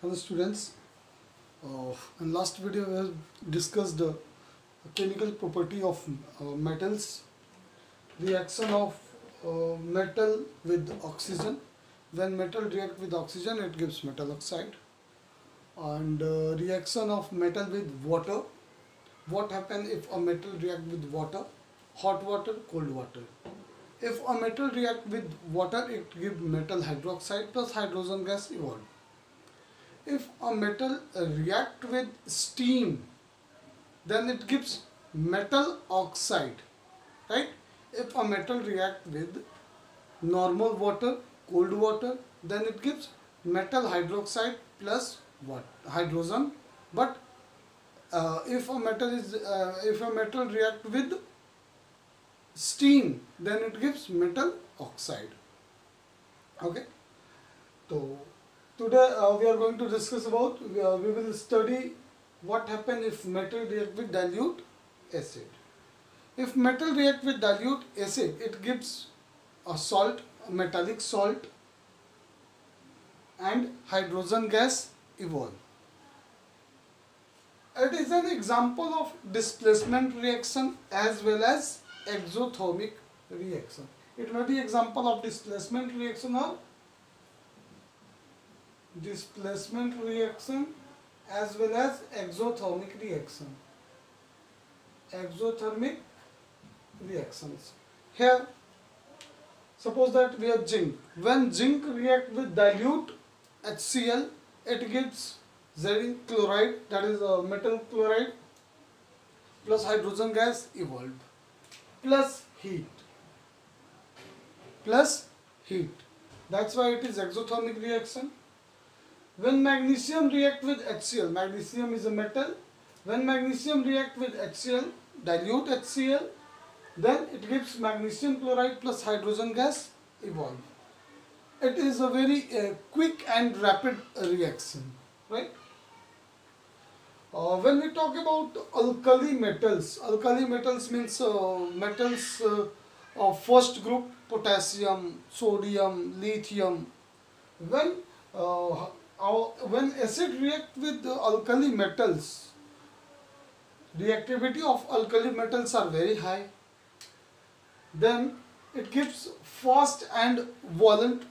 Hello students, in last video we have discussed the chemical property of metals, reaction of metal with oxygen. When metal react with oxygen it gives metal oxide, and reaction of metal with water. What happens if a metal react with water? Hot water, cold water. If a metal react with water it gives metal hydroxide plus hydrogen gas evolved. If a metal react with steam, then it gives metal oxide, right? If a metal react with normal water, cold water, then it gives metal hydroxide plus what? Hydrogen. But if a metal react with steam, then it gives metal oxide. Okay. So today we are going to discuss about, we will study what happens if metal react with dilute acid. If metal react with dilute acid, it gives a salt, a metallic salt, and hydrogen gas evolve. It is an example of displacement reaction as well as exothermic reaction. It may be example of displacement reaction or displacement reaction as well as exothermic reaction. Exothermic reactions. Here, suppose that we have zinc. When zinc react with dilute HCl, it gives zinc chloride, that is metal chloride, plus hydrogen gas evolved, plus heat. Plus heat. That's why it is exothermic reaction. When magnesium react with HCl, magnesium is a metal. When magnesium react with HCl, dilute HCl, then it gives magnesium chloride plus hydrogen gas evolve. It is a very quick and rapid reaction, right? When we talk about alkali metals means metals of first group: potassium, sodium, lithium. When when acid react with alkali metals, reactivity of alkali metals are very high. Then it gives fast and violent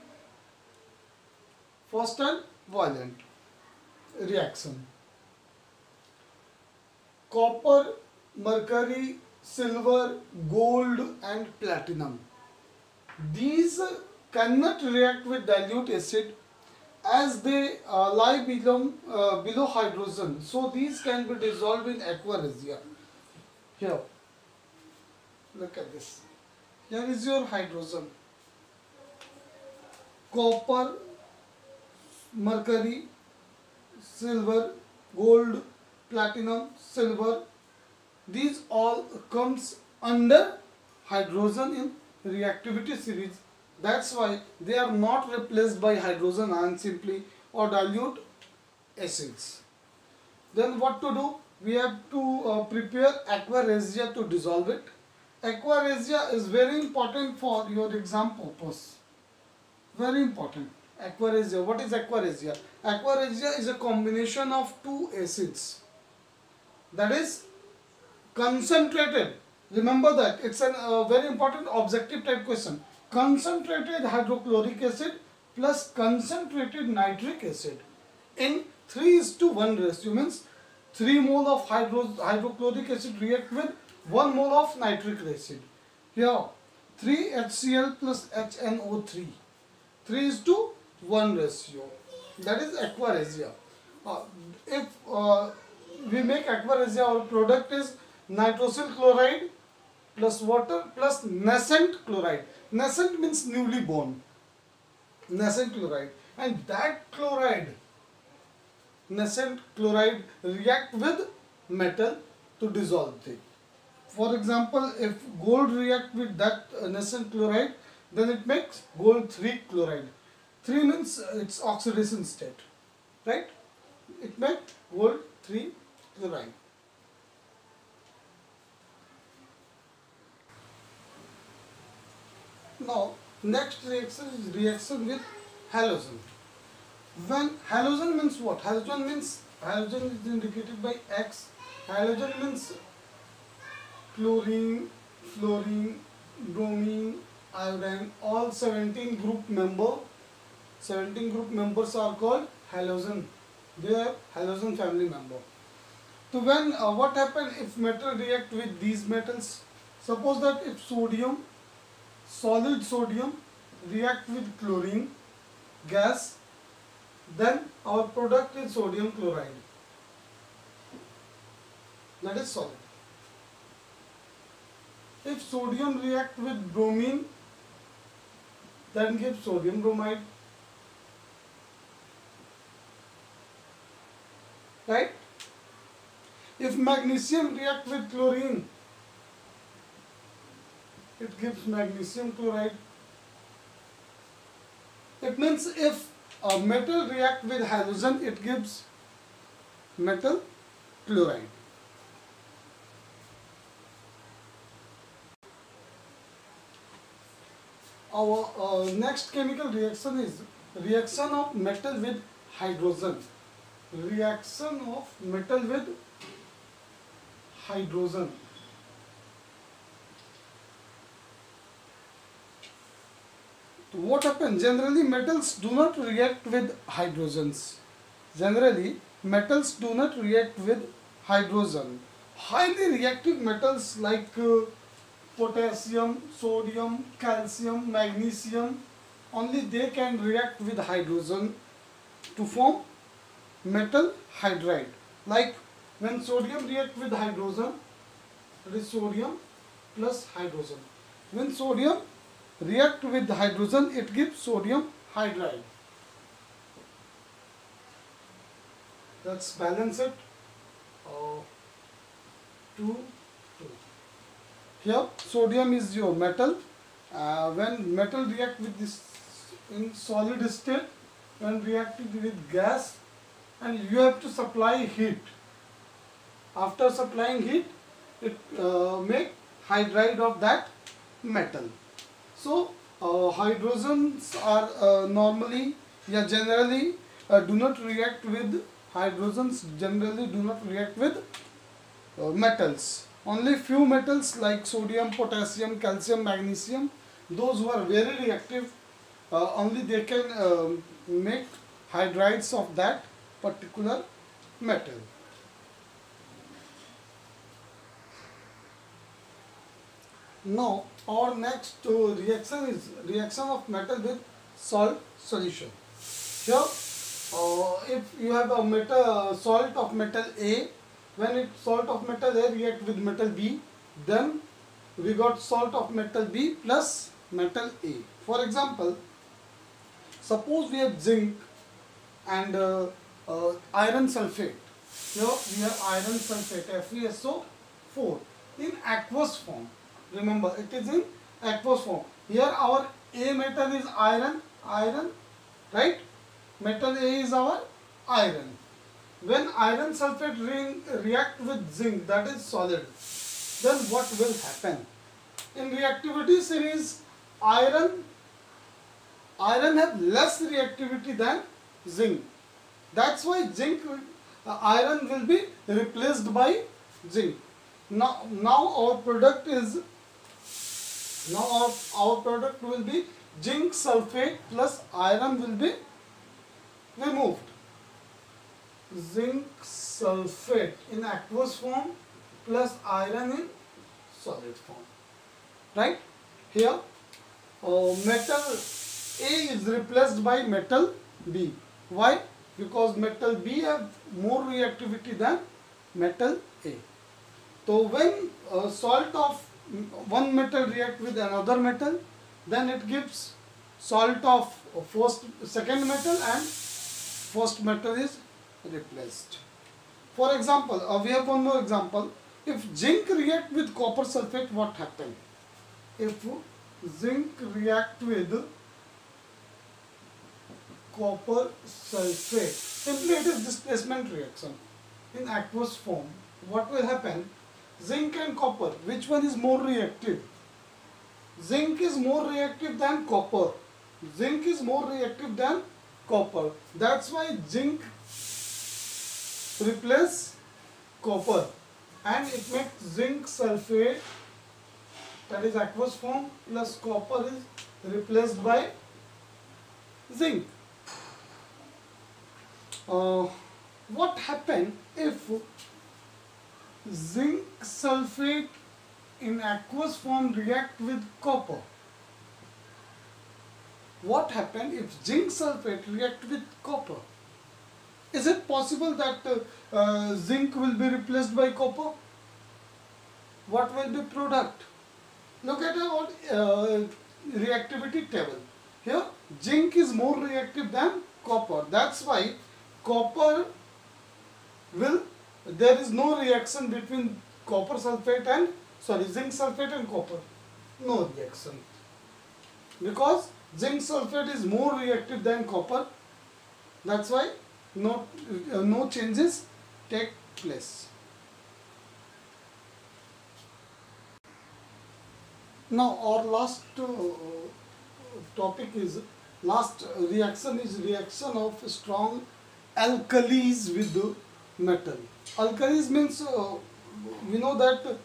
reaction. Copper, mercury, silver, gold, and platinum. These cannot react with dilute acid as they lie below hydrogen. So these can be dissolved in aqua regia. Here, look at this. Here is your hydrogen. Copper, mercury, silver, gold, platinum, silver. These all comes under hydrogen in reactivity series. That's why they are not replaced by hydrogen ion simply or dilute acids. Then what to do? We have to prepare aqua regia to dissolve it. Aqua regia is very important for your exam purpose. Very important. Aqua regia. What is aqua regia? Aqua regia is a combination of two acids. That is concentrated. Remember that. It's a very important objective type question. Concentrated hydrochloric acid plus concentrated nitric acid in 3:1 ratio, means 3 mole of hydrochloric acid react with 1 mole of nitric acid. Here 3 HCl plus HNO3, 3:1 ratio. That is aqua regia. If we make aqua regia, our product is nitrosyl chloride plus water plus nascent chloride. Nascent means newly born. Nascent chloride. And that chloride, nascent chloride, react with metal to dissolve it. For example, if gold react with that nascent chloride, then it makes gold 3 chloride. 3 means its oxidation state, right? It makes gold 3 chloride. Now, next reaction is reaction with halogen. When halogen means what? Halogen means, halogen is indicated by X. Halogen means chlorine, fluorine, bromine, iodine, all 17 group member. 17 group members are called halogen. They are halogen family member. So when what happens if metal react with these metals? Suppose that if sodium, solid sodium react with chlorine gas, then our product is sodium chloride. That is solid. If sodium react with bromine, then gives sodium bromide. Right? If magnesium react with chlorine, it gives magnesium chloride. It means if a metal react with halogen, it gives metal chloride. Our next chemical reaction is reaction of metal with hydrogen. Reaction of metal with hydrogen. What happens? Generally, metals do not react with hydrogens. Generally, metals do not react with hydrogen. Highly reactive metals like potassium, sodium, calcium, magnesium, only they can react with hydrogen to form metal hydride. Like when sodium react with hydrogen, it is sodium plus hydrogen. When sodium react with hydrogen, it gives sodium hydride. Let's balance it. 2, 2. Here sodium is your metal. When metal react with this in solid state, when reacting with gas, and you have to supply heat. After supplying heat, it make hydride of that metal. So hydrogens are normally, generally do not react with hydrogens. Generally do not react with metals. Only few metals like sodium, potassium, calcium, magnesium, those who are very reactive, only they can make hydrides of that particular metal. Now our next reaction is reaction of metal with salt solution. Here if you have a metal salt of metal A, when salt of metal A react with metal B, then we got salt of metal B plus metal A. For example, suppose we have zinc and iron sulfate. Here we have iron sulfate, FeSO4 in aqueous form. Remember, it is in aqueous form. Here our A metal is iron, right? Metal A is our iron. When iron sulfate react with zinc, that is solid, then what will happen? In reactivity series, iron have less reactivity than zinc. That's why iron will be replaced by zinc. Now our product will be zinc sulfate plus iron will be removed. Zinc sulfate in aqueous form plus iron in solid form. Right? Here metal A is replaced by metal B. Why? Because metal B have more reactivity than metal A. So when salt of one metal react with another metal, then it gives salt of second metal and first metal is replaced. For example, we have one more example. If zinc react with copper sulfate, what happens? If zinc react with copper sulfate, simply it is displacement reaction in aqueous form. What will happen? Zinc and copper, which one is more reactive? Zinc is more reactive than copper. Zinc is more reactive than copper. That's why zinc replace copper, and it makes zinc sulfate, that is aqueous form, plus copper is replaced by zinc. What happen if zinc sulfate in aqueous form react with copper? What happen if zinc sulfate react with copper? Is it possible that zinc will be replaced by copper? What will be product? Look at our reactivity table. Here zinc is more reactive than copper. That's why copper will, there is no reaction between copper sulfate and zinc sulfate and copper. No reaction, because zinc sulfate is more reactive than copper. That's why no changes take place. Now our last topic is, last reaction is reaction of strong alkalis with metal. Alkalis means we know that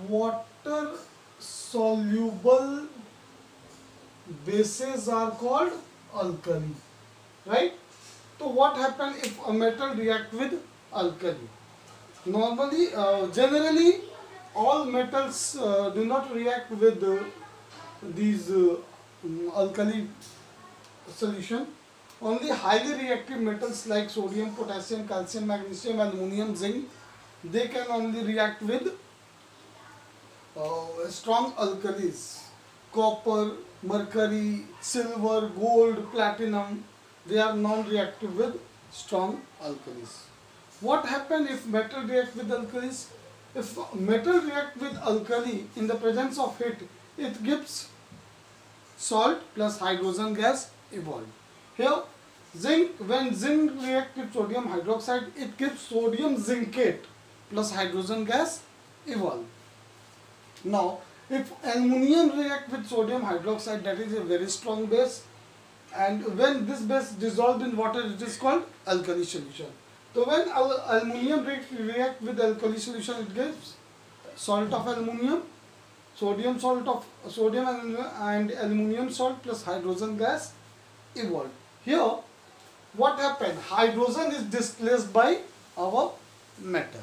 water soluble bases are called alkali, right? So what happens if a metal react with alkali? Normally, generally all metals do not react with these alkali solution. Only highly reactive metals like sodium, potassium, calcium, magnesium, aluminum, zinc, they can only react with strong alkalis. Copper, mercury, silver, gold, platinum, they are non-reactive with strong alkalis. What happens if metal react with alkalis? If metal react with alkali in the presence of heat, it gives salt plus hydrogen gas evolved. Here zinc, when zinc react with sodium hydroxide, it gives sodium zincate plus hydrogen gas evolved. Now if aluminium react with sodium hydroxide, that is a very strong base, and when this base dissolved in water, it is called alkali solution. So when aluminium react with alkali solution, it gives salt of aluminium, sodium salt of sodium and aluminium salt plus hydrogen gas evolved. Here what happened? Hydrogen is displaced by our metal.